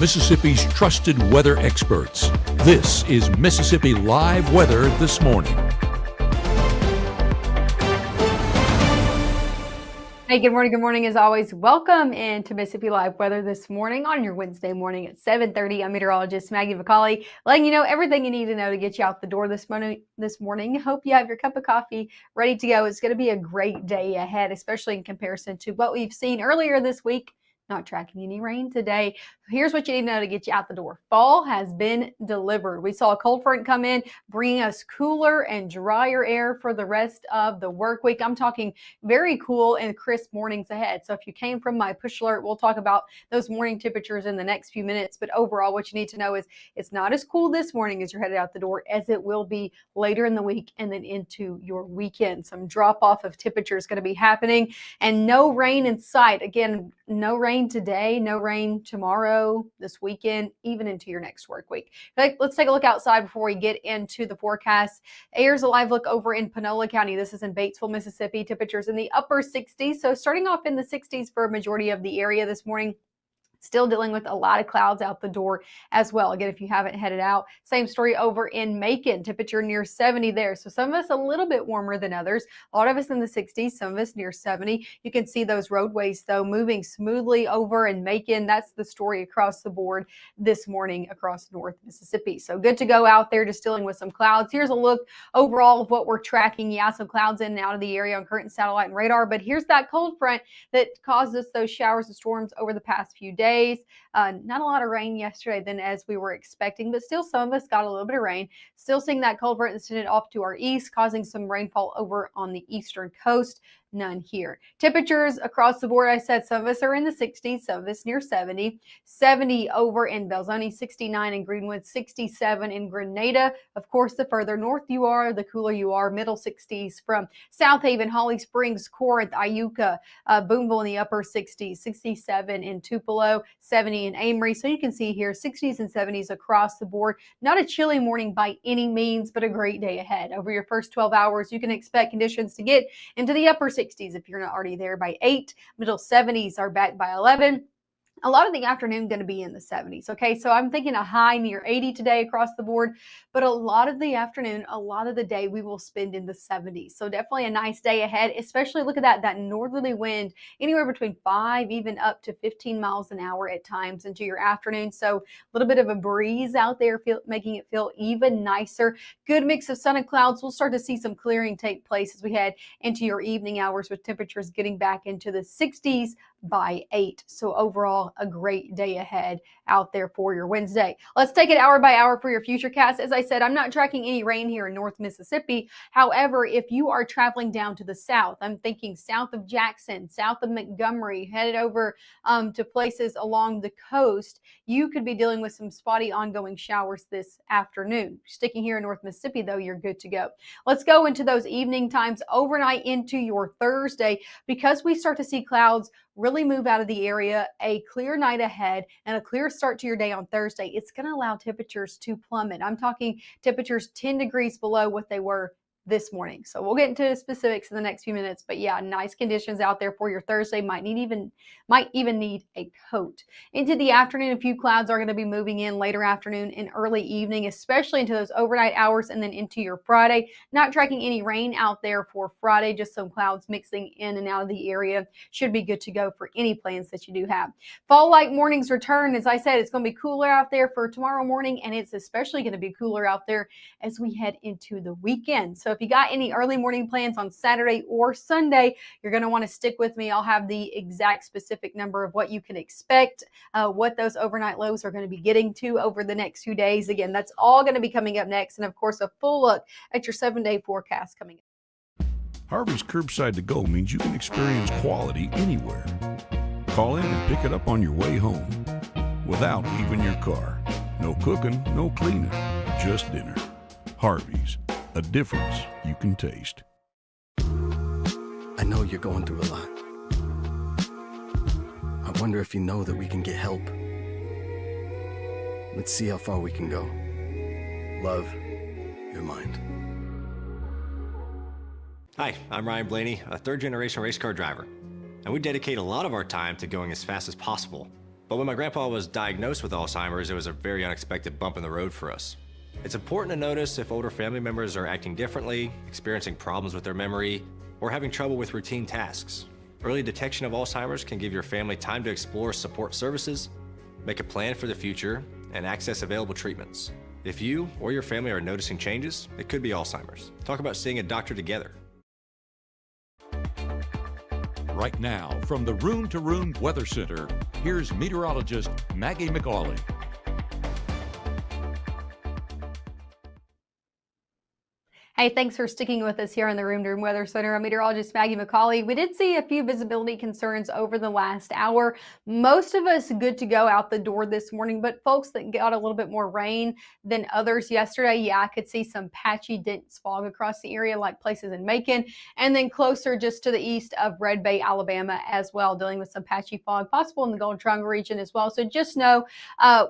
Mississippi's trusted weather experts. This is Mississippi Live Weather This Morning. Hey, good morning. Good morning. As always, welcome into Mississippi Live Weather This Morning on your Wednesday morning at 7:30. I'm meteorologist Maggie McCauley, letting you know everything you need to know to get you out the door this morning. Hope you have your cup of coffee ready to go. It's going to be a great day ahead, especially in comparison to what we've seen earlier this week. Not tracking any rain today. Here's what you need to know to get you out the door. Fall has been delivered. We saw a cold front come in, bringing us cooler and drier air for the rest of the work week. I'm talking very cool and crisp mornings ahead. So if you came from my push alert, we'll talk about those morning temperatures in the next few minutes. But overall, what you need to know is it's not as cool this morning as you're headed out the door as it will be later in the week and then into your weekend. Some drop off of temperature is going to be happening and no rain in sight. Again, no rain today, no rain tomorrow, this weekend, even into your next work week. Let's take a look outside before we get into the forecast. Here's a live look over in Panola County. This is in Batesville, Mississippi. Temperatures in the upper 60s. So starting off in the 60s for a majority of the area this morning. Still dealing with a lot of clouds out the door as well. Again, if you haven't headed out, same story over in Macon, temperature near 70 there. So some of us a little bit warmer than others. A lot of us in the 60s, some of us near 70. You can see those roadways though moving smoothly over in Macon. That's the story across the board this morning across North Mississippi. So good to go out there, just dealing with some clouds. Here's a look overall of what we're tracking. Yeah, some clouds in and out of the area on current satellite and radar, but here's that cold front that caused us those showers and storms over the past few days. Not a lot of rain yesterday than as we were expecting, but still some of us got a little bit of rain. Still seeing that cold front extended off to our east, causing some rainfall over on the eastern coast. None here. Temperatures across the board, I said some of us are in the 60s, some of us near 70. 70 over in Belzoni, 69 in Greenwood, 67 in Grenada. Of course, the further north you are, the cooler you are. Middle 60s from South Haven, Holly Springs, Corinth, Iuka, Boonville in the upper 60s, 67 in Tupelo, 70 in Amory. So you can see here 60s and 70s across the board. Not a chilly morning by any means, but a great day ahead. Over your first 12 hours, you can expect conditions to get into the upper 60s if you're not already there by 8. Middle 70s are back by 11. A lot of the afternoon going to be in the 70s. Okay, so I'm thinking a high near 80 today across the board, but a lot of the afternoon, a lot of the day we will spend in the 70s. So definitely a nice day ahead, especially look at that northerly wind anywhere between 5 even up to 15 miles an hour at times into your afternoon. So a little bit of a breeze out there, making it feel even nicer. Good mix of sun and clouds. We'll start to see some clearing take place as we head into your evening hours with temperatures getting back into the 60s by 8. So overall, a great day ahead out there for your Wednesday. Let's take it hour by hour for your futurecast. As I said, I'm not tracking any rain here in North Mississippi. However, if you are traveling down to the south, I'm thinking south of Jackson, south of Montgomery, headed over to places along the coast, you could be dealing with some spotty ongoing showers this afternoon. Sticking here in North Mississippi, though, you're good to go. Let's go into those evening times overnight into your Thursday, because we start to see clouds really move out of the area, a clear night ahead and a clear start to your day on Thursday. It's going to allow temperatures to plummet. I'm talking temperatures 10 degrees below what they were this morning. So we'll get into specifics in the next few minutes, but yeah, nice conditions out there for your Thursday. Might even need a coat. Into the afternoon, a few clouds are going to be moving in later afternoon and early evening, especially into those overnight hours and then into your Friday. Not tracking any rain out there for Friday, just some clouds mixing in and out of the area. Should be good to go for any plans that you do have. Fall-like mornings return. As I said, it's going to be cooler out there for tomorrow morning, and it's especially going to be cooler out there as we head into the weekend. So if you got any early morning plans on Saturday or Sunday, you're going to want to stick with me. I'll have the exact specific number of what you can expect, what those overnight lows are going to be getting to over the next few days. Again, that's all going to be coming up next. And of course, a full look at your 7-day forecast coming up. Harvey's Curbside to Go means you can experience quality anywhere. Call in and pick it up on your way home without leaving your car. No cooking, no cleaning, just dinner. Harvey's, a difference you can taste. I know you're going through a lot. I wonder if you know that we can get help. Let's see how far we can go. Love, your mind. Hi, I'm Ryan Blaney, a third-generation race car driver. And we dedicate a lot of our time to going as fast as possible. But when my grandpa was diagnosed with Alzheimer's, it was a very unexpected bump in the road for us. It's important to notice if older family members are acting differently, experiencing problems with their memory, or having trouble with routine tasks. Early detection of Alzheimer's can give your family time to explore support services, make a plan for the future, and access available treatments. If you or your family are noticing changes, it could be Alzheimer's. Talk about seeing a doctor together. Right now, from the Room to Room Weather Center, here's meteorologist Maggie McAuley. Hey, thanks for sticking with us here in the Room to Room Weather Center. I'm meteorologist Maggie McAuley. We did see a few visibility concerns over the last hour. Most of us good to go out the door this morning, but folks that got a little bit more rain than others yesterday, yeah, I could see some patchy dense fog across the area, like places in Macon, and then closer just to the east of Red Bay, Alabama as well, dealing with some patchy fog possible in the Golden Triangle region as well. So just know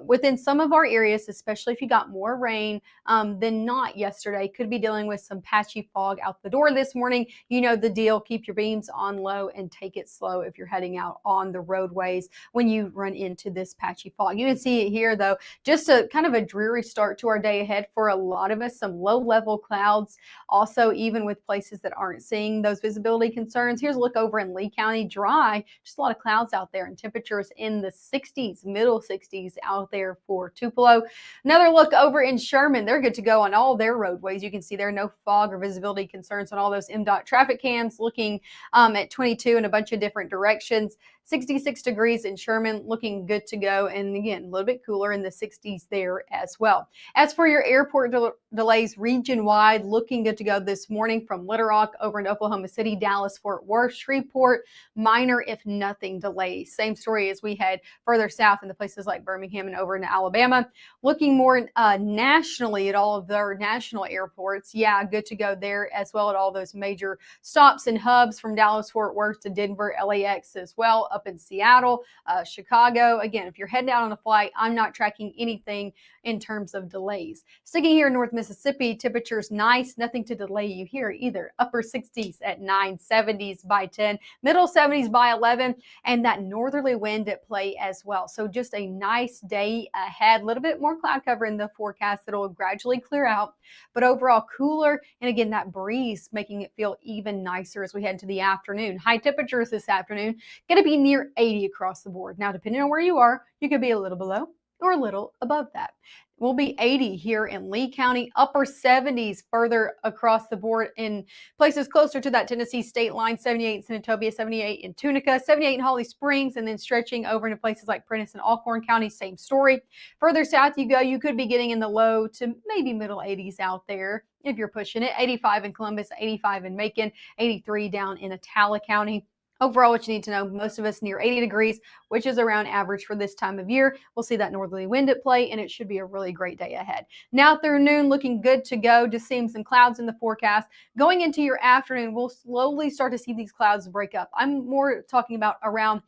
within some of our areas, especially if you got more rain than not yesterday, could be dealing with some patchy fog out the door this morning. You know the deal. Keep your beams on low and take it slow if you're heading out on the roadways when you run into this patchy fog. You can see it here though, just a kind of a dreary start to our day ahead for a lot of us. Some low level clouds also, even with places that aren't seeing those visibility concerns. Here's a look over in Lee County. Dry, just a lot of clouds out there and temperatures in the 60s, middle 60s out there for Tupelo. Another look over in Sherman. They're good to go on all their roadways. You can see there no fog or visibility concerns on all those MDOT traffic cams, looking at 22 in a bunch of different directions. 66 degrees in Sherman, looking good to go. And again, a little bit cooler in the 60s there as well. As for your airport delays region-wide, looking good to go this morning from Little Rock over in Oklahoma City, Dallas, Fort Worth, Shreveport, minor if nothing delays. Same story as we head further south into places like Birmingham and over into Alabama. Looking more nationally at all of their national airports, yeah, good to go there as well at all those major stops and hubs from Dallas, Fort Worth to Denver, LAX as well, up in Seattle, Chicago. Again, if you're heading out on a flight, I'm not tracking anything in terms of delays. Sticking here in North Mississippi, temperatures nice, nothing to delay you here either. Upper 60s at 9, 70s by 10, middle 70s by 11, and that northerly wind at play as well. So just a nice day ahead. A little bit more cloud cover in the forecast that'll gradually clear out, but overall cooler, and again, that breeze making it feel even nicer as we head into the afternoon. High temperatures this afternoon going to be near 80 across the board. Now, depending on where you are, you could be a little below or a little above that. We'll be 80 here in Lee County, upper 70s further across the board in places closer to that Tennessee state line, 78 in Senatobia, 78 in Tunica, 78 in Holly Springs, and then stretching over into places like Prentiss and Alcorn County, same story. Further south you go, you could be getting in the low to maybe middle 80s out there if you're pushing it. 85 in Columbus, 85 in Macon, 83 down in Attala County. Overall, what you need to know, most of us near 80 degrees, which is around average for this time of year. We'll see that northerly wind at play, and it should be a really great day ahead. Now through noon, looking good to go. Just seeing some clouds in the forecast. Going into your afternoon, we'll slowly start to see these clouds break up. I'm more talking about around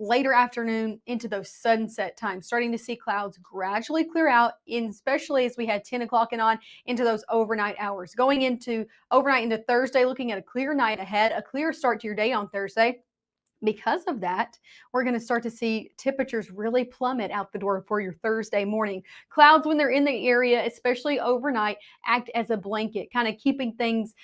later afternoon into those sunset times, starting to see clouds gradually clear out, especially as we had 10 o'clock and on into those overnight hours. Going into overnight into Thursday, looking at a clear night ahead, a clear start to your day on Thursday. Because of that, we're going to start to see temperatures really plummet out the door for your Thursday morning. Clouds, when they're in the area, especially overnight, act as a blanket, kind of keeping things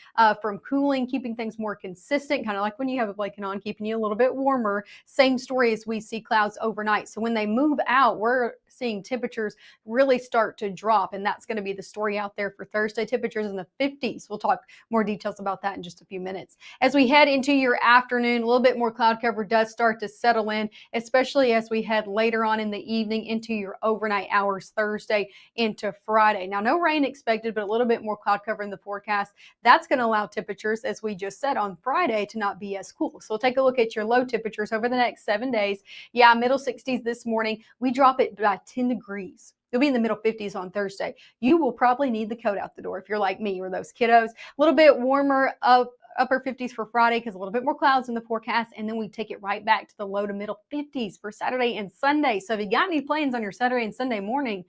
from cooling, keeping things more consistent, kind of like when you have a blanket on, keeping you a little bit warmer. Same story as we see clouds overnight. So when they move out, we're seeing temperatures really start to drop, and that's going to be the story out there for Thursday. Temperatures in the 50s. We'll talk more details about that in just a few minutes. As we head into your afternoon, a little bit more cloud cover does start to settle in, especially as we head later on in the evening into your overnight hours Thursday into Friday. Now, no rain expected, but a little bit more cloud cover in the forecast. That's going to allow temperatures, as we just said, on Friday to not be as cool. So we'll take a look at your low temperatures over the next 7 days. Yeah, middle 60s this morning. We drop it by 10 degrees. You'll be in the middle 50s on Thursday. You will probably need the coat out the door if you're like me or those kiddos. A little bit warmer upper 50s for Friday because a little bit more clouds in the forecast, and then we take it right back to the low to middle 50s for Saturday and Sunday. So if you got any plans on your Saturday and Sunday morning,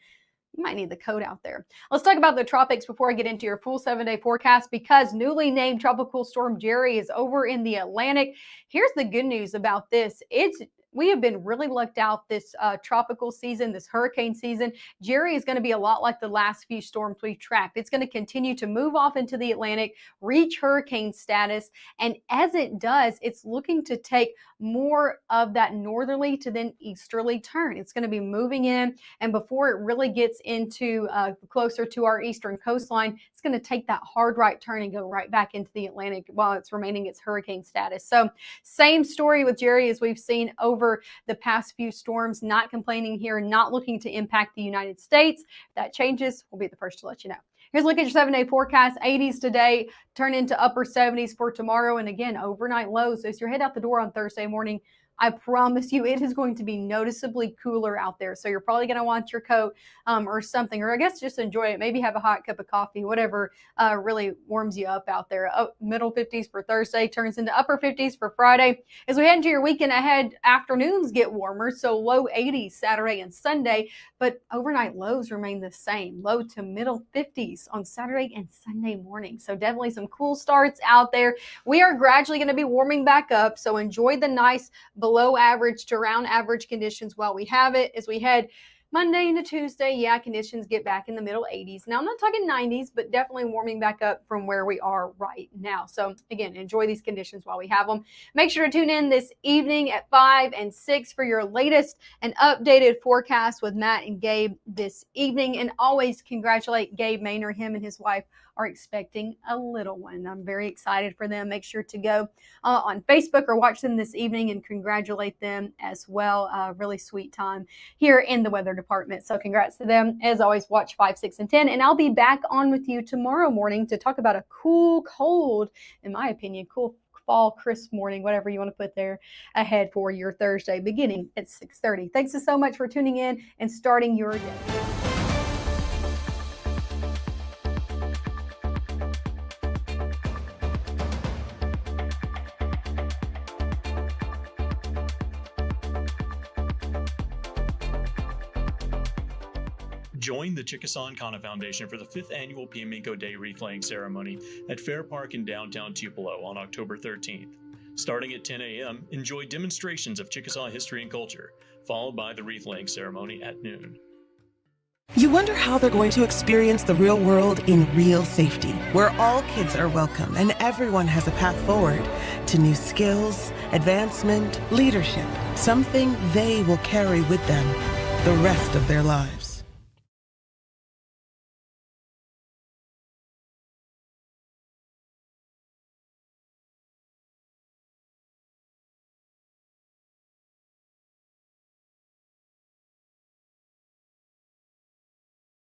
you might need the coat out there. Let's talk about the tropics before I get into your full 7-day forecast, because newly named Tropical Storm Jerry is over in the Atlantic. Here's the good news about this. It's we have been really lucked out this tropical season, this hurricane season. Jerry is going to be a lot like the last few storms we've tracked. It's going to continue to move off into the Atlantic, reach hurricane status. And as it does, it's looking to take more of that northerly to then easterly turn. It's going to be moving in. And before it really gets into closer to our eastern coastline, it's going to take that hard right turn and go right back into the Atlantic while it's remaining its hurricane status. So same story with Jerry as we've seen over the past few storms, not complaining here, not looking to impact the United States. If that changes, we'll be the first to let you know. Here's a look at your 7-day forecast. 80s today, turn into upper 70s for tomorrow. And again, overnight lows. So as you head out the door on Thursday morning, I promise you it is going to be noticeably cooler out there. So you're probably going to want your coat or something, or I guess just enjoy it. Maybe have a hot cup of coffee, whatever really warms you up out there. Middle 50s for Thursday, turns into upper 50s for Friday. As we head into your weekend ahead, afternoons get warmer. So low 80s Saturday and Sunday, but overnight lows remain the same. Low to middle 50s on Saturday and Sunday morning. So definitely some cool starts out there. We are gradually going to be warming back up. So enjoy the nice below average to around average conditions while we have it. As we head Monday into Tuesday, yeah, conditions get back in the middle 80s. Now, I'm not talking 90s, but definitely warming back up from where we are right now. So, again, enjoy these conditions while we have them. Make sure to tune in this evening at 5 and 6 for your latest and updated forecast with Matt and Gabe this evening. And always congratulate Gabe Maynor. Him and his wife are expecting a little one. I'm very excited for them. Make sure to go on Facebook or watch them this evening and congratulate them as well. Really sweet time here in the weather department. So congrats to them. As always, watch 5, 6, and 10. And I'll be back on with you tomorrow morning to talk about a cool, cold, in my opinion, cool fall, crisp morning, whatever you want to put there ahead for your Thursday beginning at 6:30. Thanks so much for tuning in and starting your day. Join the Chickasaw and Kana Foundation for the 5th annual Piamico Day wreath-laying ceremony at Fair Park in downtown Tupelo on October 13th. Starting at 10 a.m., enjoy demonstrations of Chickasaw history and culture, followed by the wreath-laying ceremony at noon. You wonder how they're going to experience the real world in real safety, where all kids are welcome and everyone has a path forward to new skills, advancement, leadership, something they will carry with them the rest of their lives.